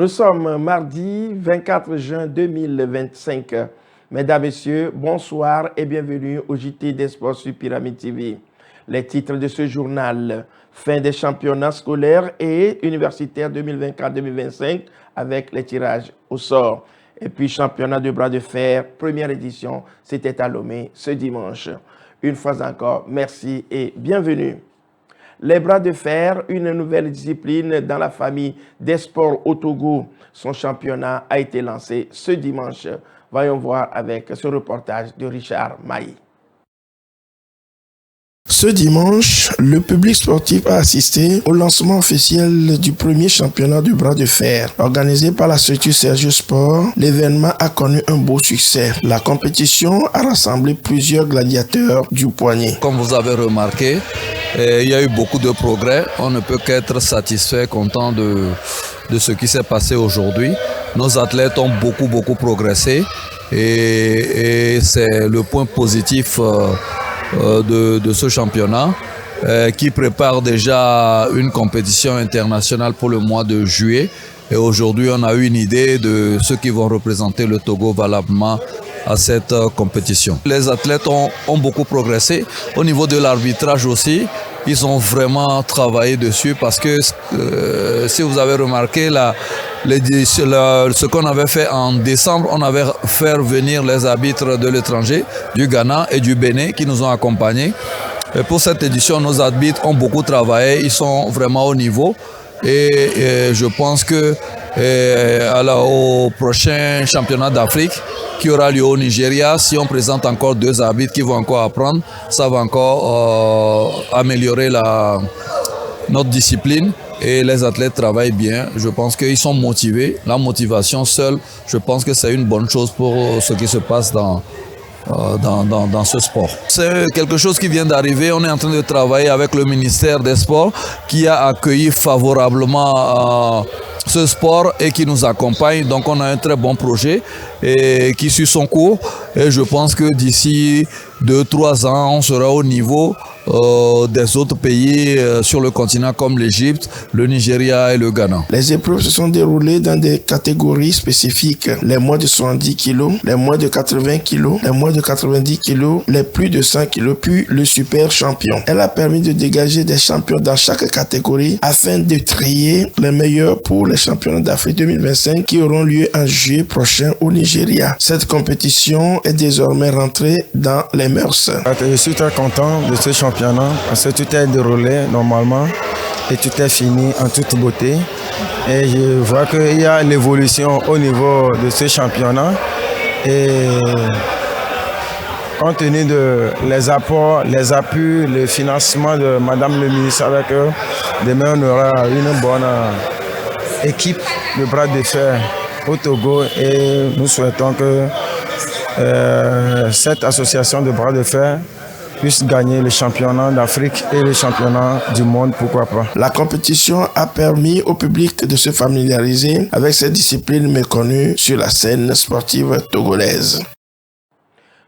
Nous sommes mardi 24 juin 2025. Mesdames, Messieurs, bonsoir et bienvenue au JT des Sports sur Pyramide TV. Les titres de ce journal: fin des championnats scolaires et universitaires 2024-2025 avec les tirages au sort. Et puis championnat de bras de fer, première édition, c'était à Lomé ce dimanche. Une fois encore, merci et bienvenue. Les bras de fer, une nouvelle discipline dans la famille des sports au Togo. Son championnat a été lancé ce dimanche. Voyons voir avec ce reportage de Richard Maï. Ce dimanche, le public sportif a assisté au lancement officiel du premier championnat du bras de fer. Organisé par la structure Sergio Sport, l'événement a connu un beau succès. La compétition a rassemblé plusieurs gladiateurs du poignet. Comme vous avez remarqué, il y a eu beaucoup de progrès. On ne peut qu'être satisfait, content de ce qui s'est passé aujourd'hui. Nos athlètes ont beaucoup progressé et c'est le point positif de ce championnat qui prépare déjà une compétition internationale pour le mois de juillet. Et aujourd'hui, on a eu une idée de ceux qui vont représenter le Togo valablement à cette compétition. Les athlètes ont beaucoup progressé. Au niveau de l'arbitrage aussi, ils ont vraiment travaillé dessus parce que si vous avez remarqué, ce qu'on avait fait en décembre, on avait fait venir les arbitres de l'étranger, du Ghana et du Bénin qui nous ont accompagnés. Et pour cette édition, nos arbitres ont beaucoup travaillé, ils sont vraiment au niveau. Et je pense que au prochain championnat d'Afrique qui aura lieu au Nigeria, si on présente encore deux arbitres qui vont encore apprendre, ça va encore améliorer notre discipline. Et les athlètes travaillent bien. Je pense qu'ils sont motivés. La motivation seule, je pense que c'est une bonne chose pour ce qui se passe dans ce sport. C'est quelque chose qui vient d'arriver. On est en train de travailler avec le ministère des Sports qui a accueilli favorablement ce sport et qui nous accompagne. Donc on a un très bon projet et qui suit son cours. Et je pense que d'ici 2-3 ans, on sera au niveau des autres pays sur le continent comme l'Égypte, le Nigeria et le Ghana. Les épreuves se sont déroulées dans des catégories spécifiques. Les moins de 70 kg, les moins de 80 kg, les moins de 90 kg, les plus de 100 kg, puis le super champion. Elle a permis de dégager des champions dans chaque catégorie afin de trier les meilleurs pour les championnats d'Afrique 2025 qui auront lieu en juillet prochain au Nigeria. Cette compétition est désormais rentrée dans les mœurs. Je suis très content de ce championnat parce que tout est déroulé normalement et tout est fini en toute beauté. Et je vois qu'il y a l'évolution au niveau de ce championnat. Et compte tenu de les apports, les appuis, le financement de Madame le ministre avec eux, demain on aura une bonne équipe de bras de fer au Togo et nous souhaitons que cette association de bras de fer puisse gagner le championnat d'Afrique et le championnat du monde, pourquoi pas. La compétition a permis au public de se familiariser avec cette discipline méconnue sur la scène sportive togolaise.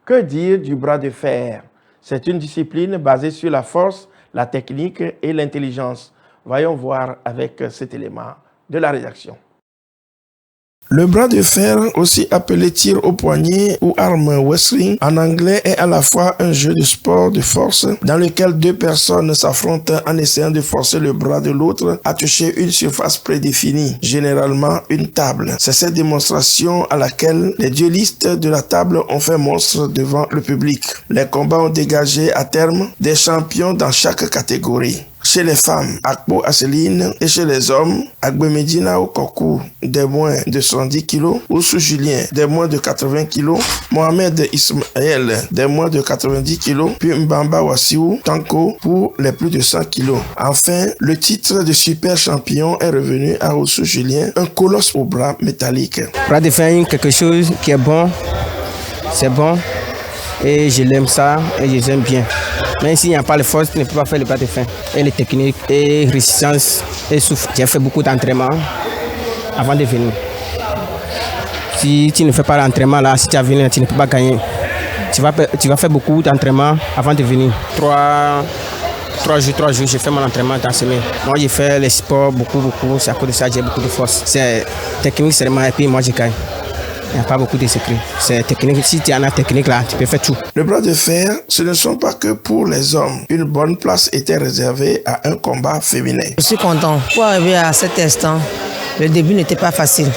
Que dire du bras de fer? C'est une discipline basée sur la force, la technique et l'intelligence. Voyons voir avec cet élément de la rédaction. Le bras de fer, aussi appelé tir au poignet ou arm wrestling en anglais, est à la fois un jeu de sport de force dans lequel deux personnes s'affrontent en essayant de forcer le bras de l'autre à toucher une surface prédéfinie, généralement une table. C'est cette démonstration à laquelle les duellistes de la table ont fait monstre devant le public. Les combats ont dégagé à terme des champions dans chaque catégorie. Chez les femmes, Akpo Asseline, et chez les hommes, Agbemedina Okoku, des moins de 70 kg, Oussou Julien, des moins de 80 kg, Mohamed Ismaël, des moins de 90 kg, puis Mbamba Wassiou, Tanko, pour les plus de 100 kg. Enfin, le titre de super champion est revenu à Oussou Julien, un colosse au bras métallique. Bras de fer, quelque chose qui est bon, c'est bon, et je l'aime ça, et je l'aime bien. Même s'il n'y a pas de force, tu ne peux pas faire le bras de fer. Et les techniques, et résistance, et souffle. J'ai fait beaucoup d'entraînement avant de venir. Si tu ne fais pas l'entraînement là, si tu as venu, tu ne peux pas gagner. Tu vas faire beaucoup d'entraînement avant de venir. 3 jours, je fais mon entraînement dans la semaine. Moi, je fais les sports beaucoup. C'est à cause de ça que j'ai beaucoup de force. C'est technique seulement et puis moi, je gagne. Il n'y a pas beaucoup de secrets. C'est technique. Si tu as la technique là, tu peux faire tout. Le bras de fer, ce ne sont pas que pour les hommes. Une bonne place était réservée à un combat féminin. Je suis content. Pour arriver à cet instant, le début n'était pas facile.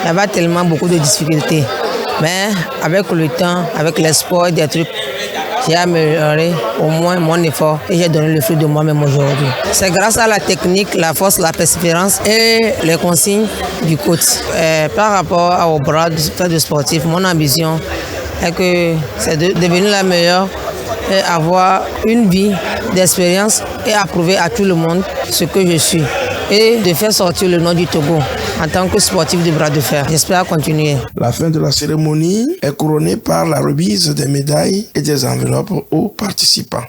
Il y avait tellement beaucoup de difficultés. Mais avec le temps, avec l'espoir et des trucs, j'ai amélioré au moins mon effort et j'ai donné le fruit de moi-même aujourd'hui. C'est grâce à la technique, la force, la persévérance et les consignes du coach. Par rapport au bras de sportif, mon ambition est que c'est de devenir la meilleure et avoir une vie d'expérience et à prouver à tout le monde ce que je suis. Et de faire sortir le nom du Togo en tant que sportif de bras de fer. J'espère continuer. La fin de la cérémonie est couronnée par la remise des médailles et des enveloppes aux participants.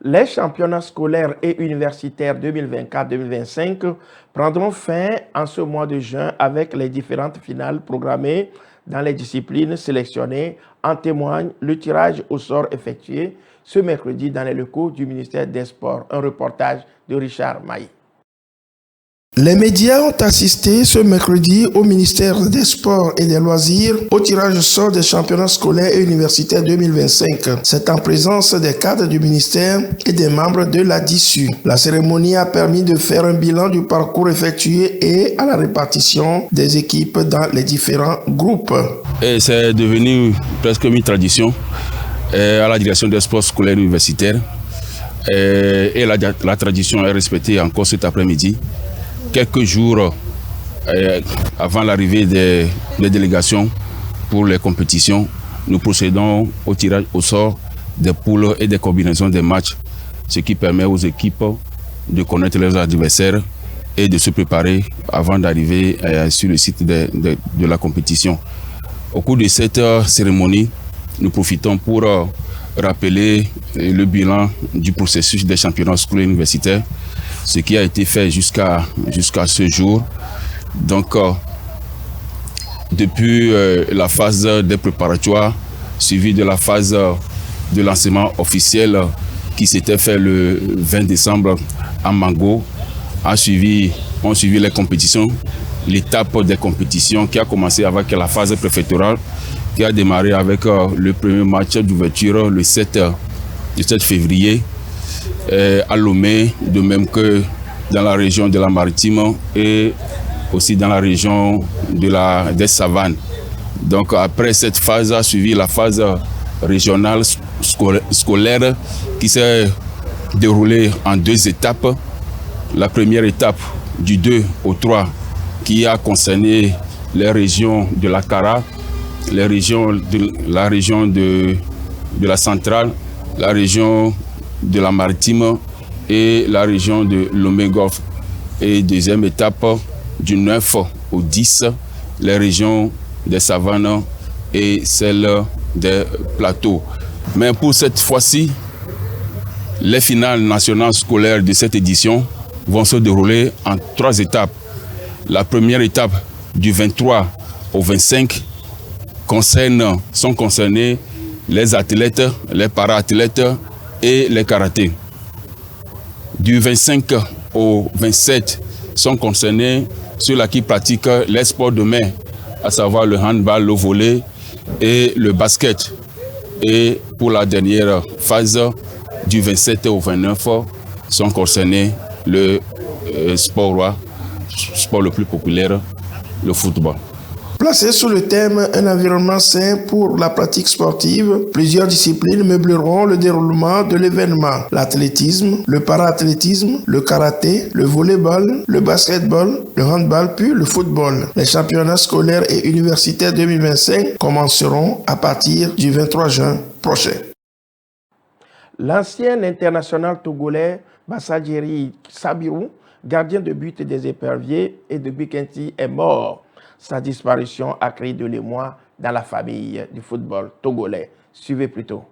Les championnats scolaires et universitaires 2024-2025 prendront fin en ce mois de juin avec les différentes finales programmées dans les disciplines sélectionnées. En témoigne le tirage au sort effectué ce mercredi dans les locaux du ministère des Sports. Un reportage de Richard Maï. Les médias ont assisté ce mercredi au ministère des Sports et des Loisirs au tirage au sort des championnats scolaires et universitaires 2025. C'est en présence des cadres du ministère et des membres de la DISU. La cérémonie a permis de faire un bilan du parcours effectué et à la répartition des équipes dans les différents groupes. Et c'est devenu presque une tradition à la direction des sports scolaires et universitaires. Et la tradition est respectée encore cet après-midi. Quelques jours avant l'arrivée des délégations pour les compétitions, nous procédons au tirage au sort des poules et des combinaisons des matchs, ce qui permet aux équipes de connaître leurs adversaires et de se préparer avant d'arriver sur le site de la compétition. Au cours de cette cérémonie, nous profitons pour rappeler le bilan du processus des championnats scolaires universitaires, ce qui a été fait jusqu'à ce jour. Donc, depuis la phase des préparatoires, suivie de la phase de lancement officiel qui s'était fait le 20 décembre à Mango, ont suivi les compétitions, l'étape des compétitions qui a commencé avec la phase préfectorale, qui a démarré avec le premier match d'ouverture le 7 février à Lomé, de même que dans la région de la Maritime et aussi dans la région des Savanes. Donc après cette phase a suivi la phase régionale scolaire qui s'est déroulée en 2 étapes. La première étape du 2 au 3 qui a concerné les régions de la Kara, la région de la Centrale, la région de la Maritime et la région de Lomé-Golfe. Et deuxième étape du 9 au 10, les régions des Savanes et celles des plateaux. Mais pour cette fois-ci, les finales nationales scolaires de cette édition vont se dérouler en 3 étapes. La première étape du 23 au 25 sont concernés les athlètes, les para-athlètes et les karatés. Du 25 au 27 sont concernés ceux-là qui pratiquent les sports de main, à savoir le handball, le volley et le basket. Et pour la dernière phase, du 27 au 29, sont concernés le sport le plus populaire, le football. Placé sous le thème « Un environnement sain pour la pratique sportive », plusieurs disciplines meubleront le déroulement de l'événement. L'athlétisme, le para-athlétisme, le karaté, le volleyball, le basketball, le handball puis le football. Les championnats scolaires et universitaires 2025 commenceront à partir du 23 juin prochain. L'ancien international togolais Bassadjeri Sabirou, gardien de but des Éperviers et de Bikenti, est mort. Sa disparition a créé de l'émoi dans la famille du football togolais. Suivez plutôt.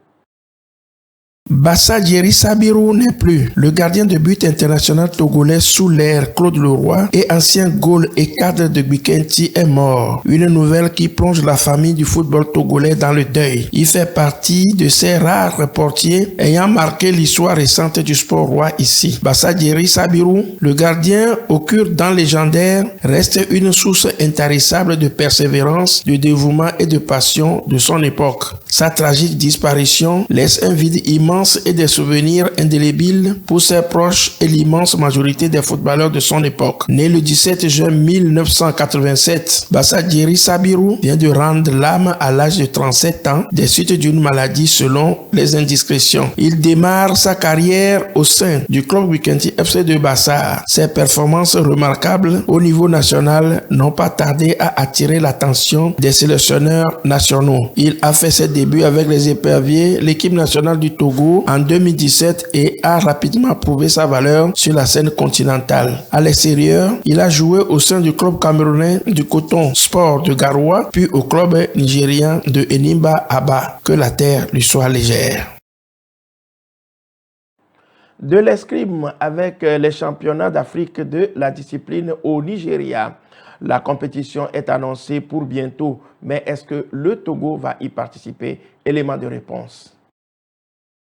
Bassa Djeri Sabirou n'est plus. Le gardien de but international togolais sous l'ère Claude Leroy et ancien goal et cadre de Bikenti est mort. Une nouvelle qui plonge la famille du football togolais dans le deuil. Il fait partie de ces rares portiers ayant marqué l'histoire récente du sport roi ici. Bassa Djeri Sabirou, le gardien au cure-dents légendaire, reste une source intarissable de persévérance, de dévouement et de passion de son époque. Sa tragique disparition laisse un vide immense et des souvenirs indélébiles pour ses proches et l'immense majorité des footballeurs de son époque. Né le 17 juin 1987, Bassa Djeri Sabirou vient de rendre l'âme à l'âge de 37 ans des suites d'une maladie selon les indiscrétions. Il démarre sa carrière au sein du club Bikenti FC de Bassa. Ses performances remarquables au niveau national n'ont pas tardé à attirer l'attention des sélectionneurs nationaux. Il a fait ses débuts avec les Éperviers, l'équipe nationale du Togo, en 2017 et a rapidement prouvé sa valeur sur la scène continentale. À l'extérieur, il a joué au sein du club camerounais du Coton Sport de Garoua, puis au club nigérien de Enimba Aba. Que la terre lui soit légère. De l'escrime avec les championnats d'Afrique de la discipline au Nigeria. La compétition est annoncée pour bientôt, mais est-ce que le Togo va y participer? Élément de réponse.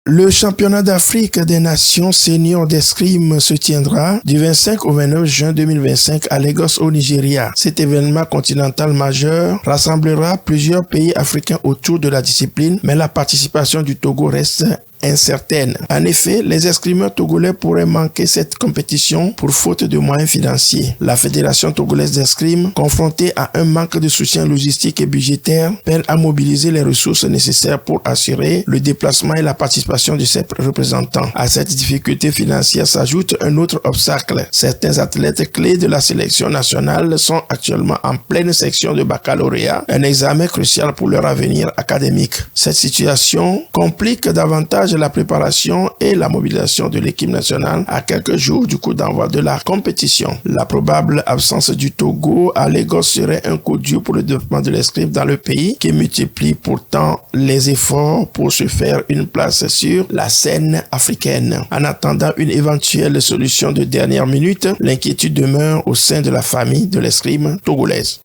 Le championnat d'Afrique des nations seniors d'escrime se tiendra du 25 au 29 juin 2025 à Lagos au Nigeria. Cet événement continental majeur rassemblera plusieurs pays africains autour de la discipline, mais la participation du Togo reste incertaine. En effet, les escrimeurs togolais pourraient manquer cette compétition pour faute de moyens financiers. La Fédération togolaise d'escrime, confrontée à un manque de soutien logistique et budgétaire, peine à mobiliser les ressources nécessaires pour assurer le déplacement et la participation de ses représentants. À cette difficulté financière s'ajoute un autre obstacle. Certains athlètes clés de la sélection nationale sont actuellement en pleine section de baccalauréat, un examen crucial pour leur avenir académique. Cette situation complique davantage la préparation et la mobilisation de l'équipe nationale à quelques jours du coup d'envoi de la compétition. La probable absence du Togo à Lagos serait un coup dur pour le développement de l'escrime dans le pays qui multiplie pourtant les efforts pour se faire une place sur la scène africaine. En attendant une éventuelle solution de dernière minute, l'inquiétude demeure au sein de la famille de l'escrime togolaise.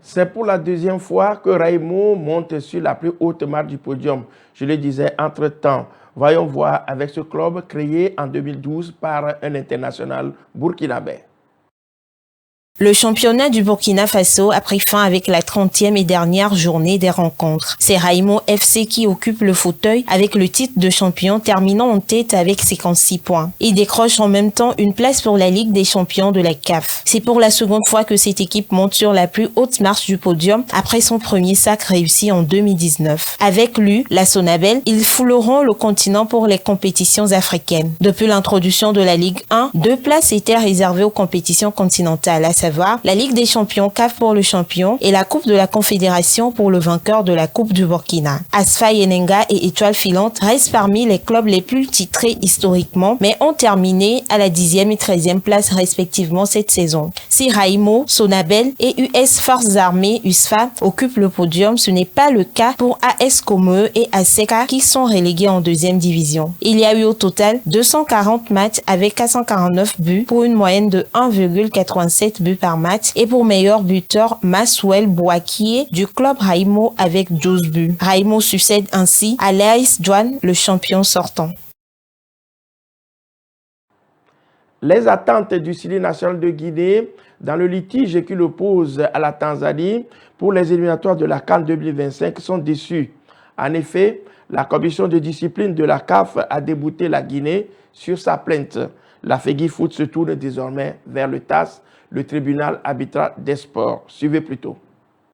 C'est pour la deuxième fois que Raimo monte sur la plus haute marque du podium. Je le disais entre-temps. Voyons voir avec ce club créé en 2012 par un international burkinabé. Le championnat du Burkina Faso a pris fin avec la 30e et dernière journée des rencontres. C'est Raimo FC qui occupe le fauteuil avec le titre de champion, terminant en tête avec 56 points. Il décroche en même temps une place pour la Ligue des champions de la CAF. C'est pour la seconde fois que cette équipe monte sur la plus haute marche du podium après son premier sac réussi en 2019. Avec lui, la Sonabel, ils fouleront le continent pour les compétitions africaines. Depuis l'introduction de la Ligue 1, 2 places étaient réservées aux compétitions continentales, à savoir la Ligue des champions CAF pour le champion et la Coupe de la Confédération pour le vainqueur de la Coupe du Burkina. Asfa Yenenga et Étoile Filante restent parmi les clubs les plus titrés historiquement, mais ont terminé à la 10e et 13e place respectivement cette saison. Si Raimo, Sonabel et US Forces Armées USFA occupent le podium, ce n'est pas le cas pour AS Komeux et ASECA qui sont relégués en 2e division. Il y a eu au total 240 matchs avec 449 buts pour une moyenne de 1,87 buts par match et pour meilleur buteur Maswell Bouakié du club Raimo avec 12 buts. Raimo succède ainsi à l'AS Douanes, le champion sortant. Les attentes du Syli national de Guinée dans le litige qui l'oppose à la Tanzanie pour les éliminatoires de la CAN 2025 sont déçues. En effet, la commission de discipline de la CAF a débouté la Guinée sur sa plainte. La FEGIFOOT se tourne désormais vers le TAS, le tribunal arbitral des sports. Suivez plutôt.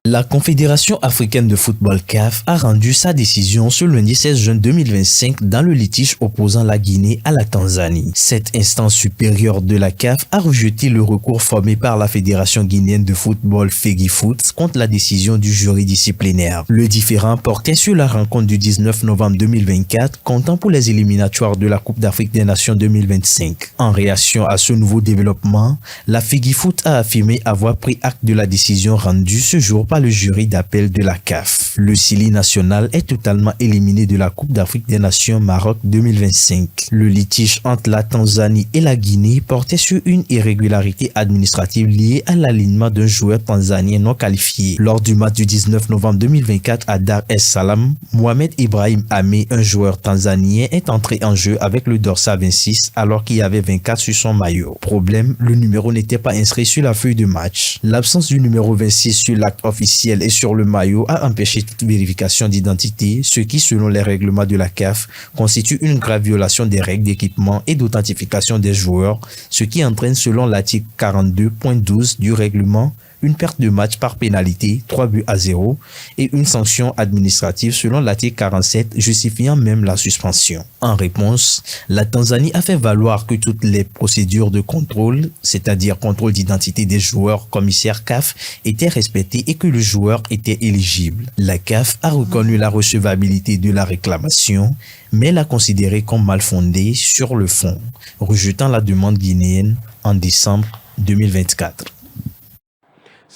La Confédération africaine de football CAF a rendu sa décision ce lundi 16 juin 2025 dans le litige opposant la Guinée à la Tanzanie. Cette instance supérieure de la CAF a rejeté le recours formé par la Fédération guinéenne de football FEGIFOOT contre la décision du jury disciplinaire. Le différend portait sur la rencontre du 19 novembre 2024 comptant pour les éliminatoires de la Coupe d'Afrique des Nations 2025. En réaction à ce nouveau développement, la FEGIFOOT a affirmé avoir pris acte de la décision rendue ce jour par le jury d'appel de la CAF. Le Sili national est totalement éliminé de la Coupe d'Afrique des Nations Maroc 2025. Le litige entre la Tanzanie et la Guinée portait sur une irrégularité administrative liée à l'alignement d'un joueur tanzanien non qualifié. Lors du match du 19 novembre 2024 à Dar es Salaam, Mohamed Ibrahim Amé, un joueur tanzanien, est entré en jeu avec le dorsal 26 alors qu'il y avait 24 sur son maillot. Problème, le numéro n'était pas inscrit sur la feuille de match. L'absence du numéro 26 sur l'acte officiel et sur le maillot a empêché toute vérification d'identité, ce qui, selon les règlements de la CAF, constitue une grave violation des règles d'équipement et d'authentification des joueurs, ce qui entraîne, selon l'article 42.12 du règlement, une perte de match par pénalité, 3-0, et une sanction administrative selon l'article 47, justifiant même la suspension. En réponse, la Tanzanie a fait valoir que toutes les procédures de contrôle, c'est-à-dire contrôle d'identité des joueurs, commissaire CAF, étaient respectées et que le joueur était éligible. La CAF a reconnu la recevabilité de la réclamation, mais l'a considérée comme mal fondée sur le fond, rejetant la demande guinéenne en décembre 2024.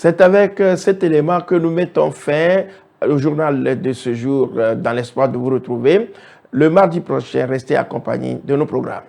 C'est avec cet élément que nous mettons fin au journal de ce jour dans l'espoir de vous retrouver le mardi prochain. Restez accompagnés de nos programmes.